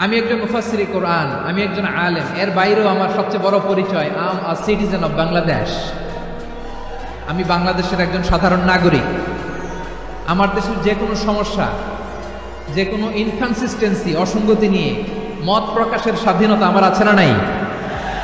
আমি একজন মুফাসসিরে কোরআন, আমি একজন আলেম, এর বাইরেও আমার সবচেয়ে বড় পরিচয় আম আ সিটিজেন অফ বাংলাদেশ। আমি বাংলাদেশের একজন সাধারণ নাগরিক। আমার দেশের যে কোনো সমস্যা, যে কোনো ইনকনসিস্টেন্সি, অসঙ্গতি নিয়ে মত প্রকাশের স্বাধীনতা আমার আছে না নাই?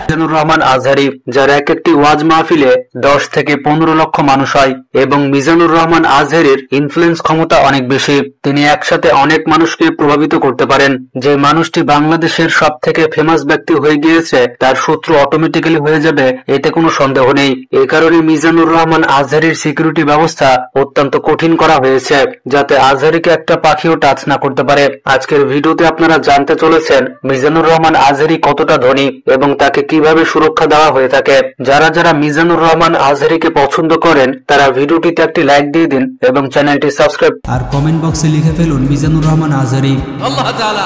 মিজানুর রহমান আজহারী, যার এক একটি ওয়াজ মাহফিলে 10 থেকে 15 লক্ষ মানুষ হয় এবং মিজানুর রহমান আজহারীর ইনফ্লুয়েন্স ক্ষমতা অনেক বেশি। তিনি একসাথে অনেক মানুষকে প্রভাবিত করতে পারেন। যে মানুষটি বাংলাদেশের সব থেকে ফেমাস ব্যক্তি হয়ে গিয়েছে, তার শত্রু অটোমেটিক্যালি হয়ে যাবে, এতে কোনো সন্দেহ নেই। এই কারণে মিজানুর রহমান আজহারীর সিকিউরিটি ব্যবস্থা অত্যন্ত কঠিন করা হয়েছে, যাতে আজহারীকে একটা পাখিও টাচ না করতে পারে। আজকের ভিডিওতে আপনারা জানতে চলেছেন মিজানুর রহমান আজহারী কতটা ধনী এবং তাকে কিভাবে সুরক্ষা দেওয়া হয়ে থাকে। যারা যারা মিজানুর রহমান আজহারীকে পছন্দ করেন, তারা ভিডিওটিতে একটি লাইক দিয়ে দিন এবং চ্যানেলটি সাবস্ক্রাইব আর কমেন্ট বক্সে লিখে ফেলুন মিজানুর রহমান আজহারী। আল্লাহ তাআলা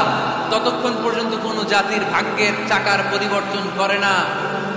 ততক্ষণ পর্যন্ত কোনো জাতির ভাগ্যের চাকার পরিবর্তন করে না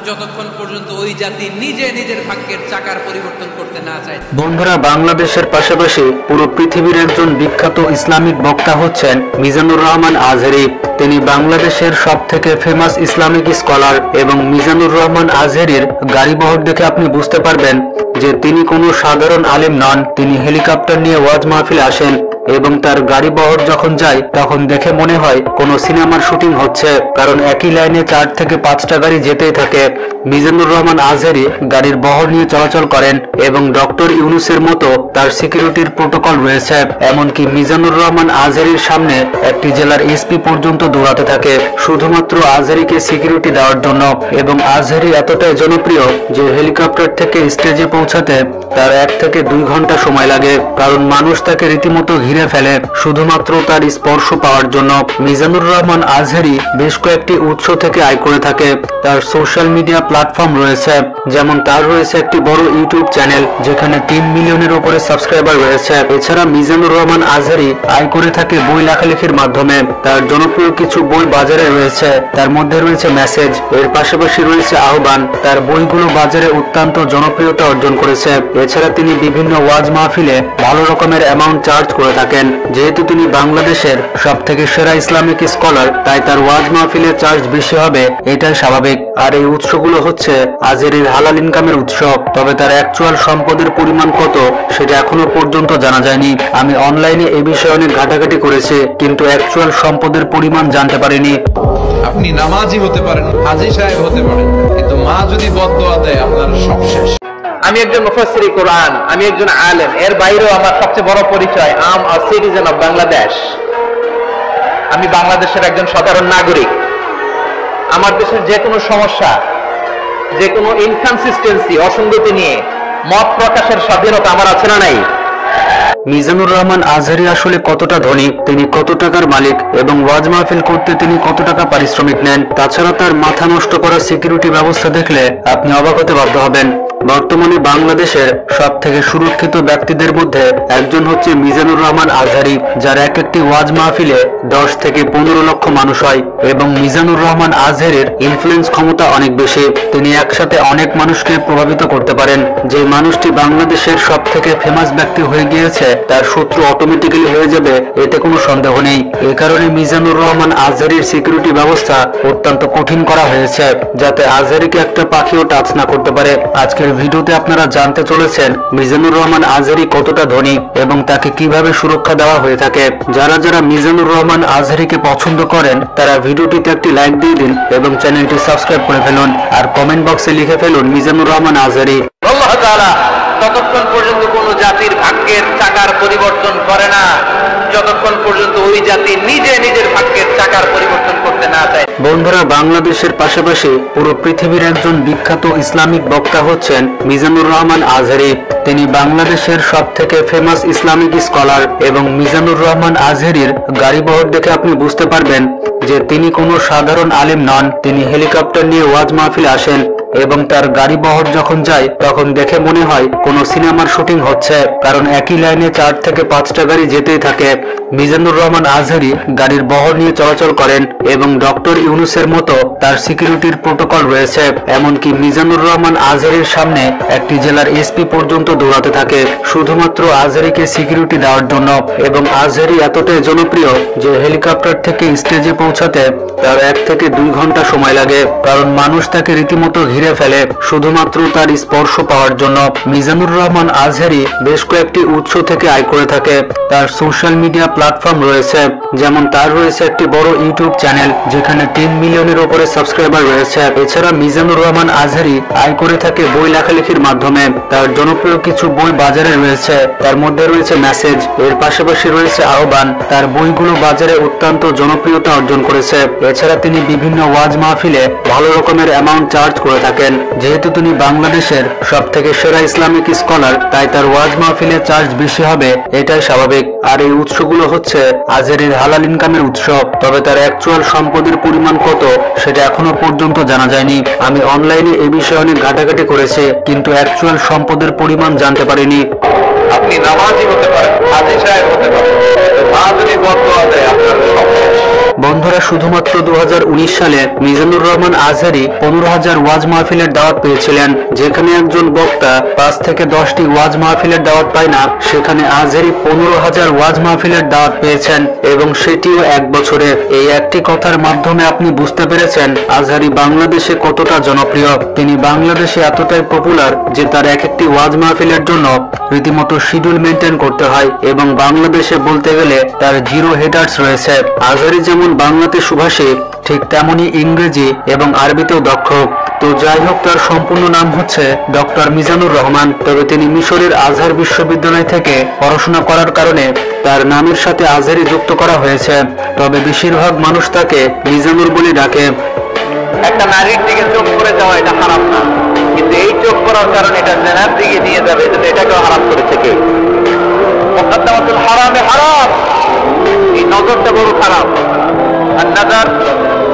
যতক্ষণ পর্যন্ত ওই জাতি নিজে নিজের ভাগ্যের চাকার পরিবর্তন করতে না চায়। বন্ধুরা, বাংলাদেশের পাশাপাশি পুরো পৃথিবীর একজন বিখ্যাত ইসলামিক বক্তা হচ্ছেন মিজানুর রহমান আজহারী। তিনি বাংলাদেশের সব থেকে ফেমাস ইসলামিক স্কলার এবং মিজানুর রহমান আজহারীর গাড়িবহর দেখে আপনি বুঝতে পারবেন যে তিনি কোনো সাধারণ আলেম নন। তিনি হেলিকপ্টার নিয়ে ওয়াজ মাহফিলে আসেন এবং তার গাড়ি বহর যখন যায় তখন দেখে মনে হয় কোনো সিনেমার শুটিং হচ্ছে, কারণ একই লাইনে 4 থেকে 5টা গাড়ি যেতেই থাকে। মিজানুর রহমান আজহারী গাড়ির বহর নিয়ে চলাচল করেন এবং ডক্টর ইউনূসের মতো তার সিকিউরিটির প্রোটোকল রয়েছে। এমনকি মিজানুর রহমান আজহারীর সামনে একটি জেলার এসপি পর্যন্ত দৌড়াতে থাকে শুধুমাত্র আজহারীকে সিকিউরিটি দেওয়ার জন্য। এবং আজহারী এতটাই জনপ্রিয় যে হেলিকপ্টার থেকে স্টেজে পৌঁছাতে তার 1 থেকে 2 ঘন্টা সময় লাগে, কারণ মানুষ তাকে রীতিমতো ঘিরে ফেলে শুধুমাত্র তার স্পর্শ পাওয়ার জন্য। মিজানুর রহমান আজহারী বেশ কয়েকটি উৎস থেকে আয় করে থাকে। তার সোশ্যাল মিডিয়া প্ল্যাটফর্ম রয়েছে, যেমন তার রয়েছে একটি বড় ইউটিউব চ্যানেল যেখানে 3 মিলিয়নের উপরে সাবস্ক্রাইবার রয়েছে। এছাড়া মিজানুর রহমান আজহারী আয় করে থাকে বই লেখালেখির মাধ্যমে। তার জনপ্রিয় কিছু বই বাজারে রয়েছে, তার মধ্যে রয়েছে মেসেজ, এর পাশাপাশি রয়েছে আহ্বান। তার বইগুলো বাজারে অত্যন্ত জনপ্রিয়তা অর্জন করেছে। এছাড়া তিনি বিভিন্ন ওয়াজ মাহফিলে ভালো রকমের অ্যামাউন্ট চার্জ করে থাকেন। যেহেতু তিনি বাংলাদেশের সব থেকে সেরা ইসলামিক স্কলার, তাই তার ওয়াজ মাহফিলে চার্জ বেশি হবে, এটাই স্বাভাবিক। আর এই উৎসগুলো হচ্ছে আজহারীর হালাল ইনকামের উৎস। তবে তার অ্যাকচুয়াল সম্পদের পরিমাণ কত সেটা এখনো পর্যন্ত জানা যায়নি। আমি অনলাইনে এ বিষয়ে অনেক ঘাটাঘাটি করেছি, কিন্তু অ্যাকচুয়াল সম্পদের পরিমাণ জানতে পারিনি। আপনি নামাজি হতে পারেন, হাজী সাহেব হতে পারেন, কিন্তু মা যদি বদদোয়া দেয় আপনার সব শেষ। আমি একজন মুফাসসিরে কোরআন, আমি একজন আলেম, এর বাইরেও আমার সবচেয়ে বড় পরিচয় আম আ সিটিজেন অফ বাংলাদেশ। আমি বাংলাদেশের একজন সাধারণ নাগরিক। আমার দেশের যে কোনো সমস্যা, যে কোনো ইনকনসিস্টেন্সি, অসঙ্গতি নিয়ে মত প্রকাশের স্বাধীনতা আমার আছে না নাই? মিজানুর রহমান আজহারী আসলে কতটা ধনী, তিনি কত টাকার মালিক এবং ওয়াজ মাহফিল করতে তিনি কত টাকা পারিশ্রমিক নেন, তাছাড়া তার মাথা নষ্ট করা সিকিউরিটি ব্যবস্থা দেখলে আপনি অবাক হতে বাধ্য হবেন। বর্তমানে বাংলাদেশের সব থেকে সুরক্ষিত ব্যক্তিদের মধ্যে একজন হচ্ছে মিজানুর রহমান আজহারী, যার এক একটি ওয়াজ মাহফিলে 10 থেকে 15 লক্ষ মানুষ হয় এবং মিজানুর রহমান আজহারীর ইনফ্লুয়েন্স ক্ষমতা অনেক বেশি। তিনি একসাথে অনেক মানুষকে প্রভাবিত করতে পারেন। যে মানুষটি বাংলাদেশের সব থেকে ফেমাস ব্যক্তি হয়ে গিয়েছে, তার শত্রু অটোমেটিক্যালি হয়ে যাবে, এতে কোনো সন্দেহ নেই। এ কারণে মিজানুর রহমান আজহারীর সিকিউরিটি ব্যবস্থা অত্যন্ত কঠিন করা হয়েছে, যাতে আজহারীকে একটা পাখিও টাচ না করতে পারে। আজকের ভিডিওতে আপনারা জানতে চলেছেন মিজানুর রহমান আজহারী কতটা ধনী এবং তাকে কিভাবে সুরক্ষা দেওয়া হয়ে থাকে। যারা যারা মিজানুর রহমান আজহারীকে পছন্দ করেন, তারা ভিডিওটিতে একটি লাইক দিয়ে দিন এবং চ্যানেলটি সাবস্ক্রাইব করে ফেলুন। আর কমেন্ট বক্সে লিখে ফেলুন মিজানুর রহমান আজহারী। আল্লাহ তাআলা ততক্ষণ পর্যন্ত কোনো জাতির ভাগ্যের চাকার পরিবর্তন করে না যতক্ষণ পর্যন্ত ওই জাতি নিজে নিজের ভাগ্যের চাকার পরিবর্তন করতে না চায়। বন্ধুরা, বাংলাদেশের পাশাপাশি পুরো পৃথিবীর একজন বিখ্যাত ইসলামিক বক্তা হচ্ছেন মিজানুর রহমান আজহারী। তিনি বাংলাদেশের সব থেকে ফেমাস ইসলামিক স্কলার এবং মিজানুর রহমান আজহারীর গাড়িবহর দেখে আপনি বুঝতে পারবেন যে তিনি কোনো সাধারণ আলেম নন। তিনি হেলিকপ্টার নিয়ে ওয়াজ মাহফিলে আসেন এবং তার গাড়ি বহর যখন যায় তখন দেখে মনে হয় কোনো সিনেমার শুটিং হচ্ছে, কারণ একই লাইনে 4 থেকে 5টা গাড়ি যেতেই থাকে। মিজানুর রহমান আজহারী গাড়ির বহর নিয়ে চলাচল করেন এবং ডক্টর ইউনূসের মতো তার সিকিউরিটির প্রোটোকল রয়েছে। এমনকি মিজানুর রহমান আজহারীর সামনে একটি জেলার এসপি পর্যন্ত দৌড়াতে থাকে শুধুমাত্র আজহারীকে সিকিউরিটি দেওয়ার জন্য। এবং আজহারী এতটাই জনপ্রিয় যে হেলিকপ্টার থেকে স্টেজে পৌঁছাতে তার 1 থেকে 2 ঘন্টা সময় লাগে, কারণ মানুষ তাকে রীতিমতো ঘিরে ফেলে শুধুমাত্র তার স্পর্শ পাওয়ার জন্য। মিজানুর রহমান আজহারী বেশ কয়েকটি উৎস থেকে আয় করে থাকে। তার সোশ্যাল মিডিয়া প্ল্যাটফর্ম রয়েছে, যেমন তার রয়েছে একটি বড় ইউটিউব চ্যানেল যেখানে 10 মিলিয়নের উপরে সাবস্ক্রাইবার রয়েছে। এছাড়া মিজানুর রহমান আজহারী আয় করে থাকে বই লেখালেখির মাধ্যমে। তার জনপ্রিয় কিছু বই বাজারে রয়েছে, তার মধ্যে রয়েছে মেসেজ, এর পাশাপাশি রয়েছে আহ্বান। তার বইগুলো বাজারে অত্যন্ত জনপ্রিয়তা অর্জন করেছে। এছাড়া তিনি বিভিন্ন ওয়াজ মাহফিলে ভালো রকমের অ্যামাউন্ট চার্জ করে থাকেন। যেহেতু তিনি বাংলাদেশের সবথেকে সেরা ইসলামিক স্কলার, তাই তার ওয়াজ মাহফিলে চার্জ বেশি হবে, এটাই স্বাভাবিক। আর এই উৎসগুলো হচ্ছে আজহারীর হালাল ইনকামের উৎস। তবে তার অ্যাকচুয়াল সম্পদের পরিমাণ কত সেটা এখনো পর্যন্ত জানা যায়নি। আমি অনলাইনে এই বিষয়ে অনেক ঘাটাঘাটি করেছি, কিন্তু অ্যাকচুয়াল সম্পদের পরিমাণ জানতে পারিনি। আপনি নামাজি হতে পারেন, হাজী সাহেব হতে পারেন, মা যদি বদদোয়া দেয় আপনার সব শেষ। বন্ধুরা, শুধুমাত্র 2019 সালে মিজানুর রহমান আজহারী 15,000 ওয়াজ মাহফিলের দাওয়াত পেয়েছিলেন। যেখানে একজন বক্তা 5 থেকে 10টি ওয়াজ মাহফিলের দাওয়াত পায় না, সেখানে আজহারী 15,000 ওয়াজ মাহফিলের দাওয়াত পেয়েছেন, এবং সেটিও 1 বছরে। এই একটি কথার মাধ্যমে আপনি বুঝতে পেরেছেন আজহারী বাংলাদেশে কতটা জনপ্রিয়। তিনি বাংলাদেশে এতটাই পপুলার যে তার একটি ওয়াজ মাহফিলের জন্য রীতিমতো শিডিউল মেনটেন করতে হয়, এবং বাংলাদেশে বলতে গেলে তার 0 হেটার্স রয়েছে। আজহারী যেমন বাংলাতে সুভাষী, ঠিক তেমনি ইংরেজি এবং আরবিতেও দক্ষ। তো যাই হোক, তার সম্পূর্ণ নাম হচ্ছে ডক্টর মিজানুর রহমান। তবে তিনি মিশরের আজহার বিশ্ববিদ্যালয় থেকে পড়াশোনা করার কারণে তার নামের সাথে আজহারী যুক্ত করা হয়েছে। তবে বেশিরভাগ মানুষ তাকে মিজানুর বলে ডাকে। একটা নারীর দিকে চোখ করে যাওয়া এটা হারাম না, কিন্তু এই চোখ করার কারণে এটা জেনার দিকে নিয়ে যাবে, এজন্য এটাকেও হারাম করেছে কে? মুকদ্দামাতুল হারামে হারাম, এই নজরটা বড় খারাপ। আর নাজার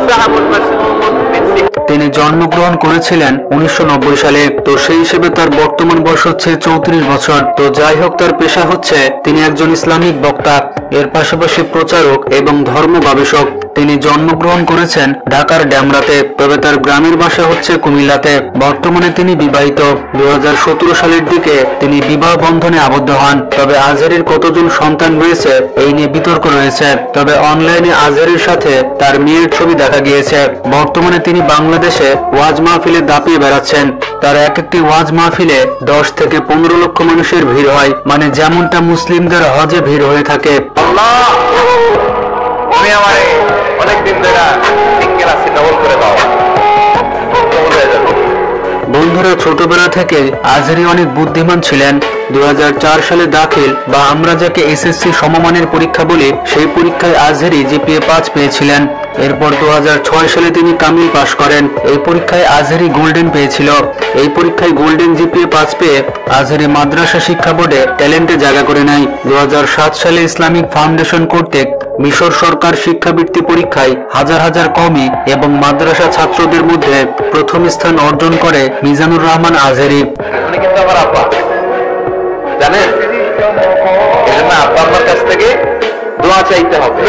সাহাবুল মাসমুমুন মিন সিহর। তিনি জন্মগ্রহণ করেছিলেন 1990 সালে। তো সেই হিসেবে তার বর্তমান বয়স হচ্ছে 34 বছর। তো যাই হোক, তার পেশা হচ্ছে তিনি একজন ইসলামিক বক্তা, এর পাশাপাশি প্রচারক এবং ধর্ম গবেষক। তিনি জন্মগ্রহণ করেছেন ঢাকার ড্যামরাতে, তবে তার গ্রামের বাসা হচ্ছে কুমিল্লাতে। বর্তমানে তিনি বিবাহিত। 2017 সালের দিকে তিনি বিবাহ বন্ধনে আবদ্ধ হন। তবে আজহারীর কতজন সন্তান রয়েছে এই নিয়ে বিতর্ক রয়েছে। তবে অনলাইনে আজহারীর সাথে তার মেয়ের ছবি দেখা গিয়েছে। বর্তমানে তিনি বাংলাদেশে ওয়াজ মাহফিলে দাপিয়ে বেড়াচ্ছেন। তার একটি ওয়াজ মাহফিলে 10 থেকে 15 লক্ষ মানুষের ভিড় হয়, মানে যেমনটা মুসলিমদের হজে ভিড় হয়ে থাকে। আল্লাহ, তুমি আমারে অনেকদিন ধরে সিঙ্গেল আছি, ডবল করে দাও, ডবল হয়ে যাবে। বন্ধুরা, ছোটবেলা থেকে আজহারী অনেক বুদ্ধিমান ছিলেন। 2004 সালে দাখিল বা আমরা যাকে এসএসসি সমমানের পরীক্ষা বলি, সেই পরীক্ষায় আজহারী জিপিএ 5 পেয়েছিলেন। এরপর 2006 সালে তিনি কামিল পাশ করেন। এই পরীক্ষায় আজহারী গোল্ডেন পেয়েছিল। এই পরীক্ষায় গোল্ডেন জিপিএ 5 পেয়ে আজহারী মাদ্রাসা শিক্ষা বোর্ডে ট্যালেন্টে জায়গা করে নেয়। 2007 সালে ইসলামিক ফাউন্ডেশন কর্তৃক মিশর সরকার শিক্ষাবৃত্তি পরীক্ষায় হাজার হাজার কওমি এবং মাদ্রাসা ছাত্রদের মধ্যে প্রথম স্থান অর্জন করে মিজানুর রহমান আজহারী। উনি কিন্তু আমার আব্বা, জানেন? এজন্য আব্বা আমার কাছ থেকে দোয়া চাইতে হবে।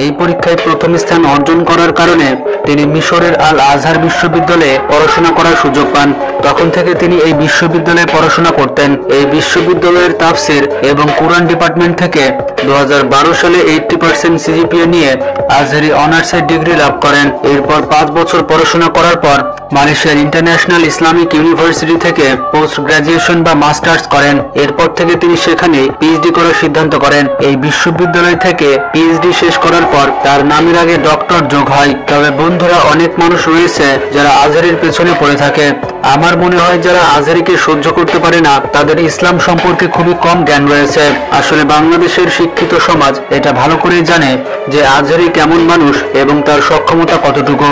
এই পরীক্ষায় প্রথম স্থান অর্জন করার কারণে তিনি মিশরের আল আজহার বিশ্ববিদ্যালয়ে পড়াশোনা করার সুযোগ পান। তখন থেকে তিনি এই বিশ্ববিদ্যালয়ে পড়াশোনা করতেন। এই বিশ্ববিদ্যালয়ের তাফসির এবং কোরআন ডিপার্টমেন্ট থেকে 2012 সালে 80% সিজিপিএ নিয়ে আজহারী অনার্সের ডিগ্রি লাভ করেন। এরপর 5 বছর পড়াশোনা করার পর মালয়েশিয়ার ইন্টারন্যাশনাল ইসলামিক ইউনিভার্সিটি থেকে পোস্ট গ্রাজুয়েশন বা মাস্টার্স করেন। এরপর থেকে তিনি সেখানে পিএইচডি করার সিদ্ধান্ত করেন। এই বিশ্ববিদ্যালয় থেকে পিএইচডি শেষ করার পর তার নামের আগে ডক্টর যোগ হয়। তবে বন্ধুরা, অনেক মানুষ রয়েছে যারা আজহারীর পেছনে পড়ে থাকে। আমার মনে হয় যারা আজহারীকে সহ্য করতে পারে না, তাদের ইসলাম সম্পর্কে খুবই কম জ্ঞান রয়েছে। আসলে বাংলাদেশের শিক্ষিত সমাজ এটা ভালো করেই জানে যে আজহারী কেমন মানুষ এবং তার সক্ষমতা কতটুকু।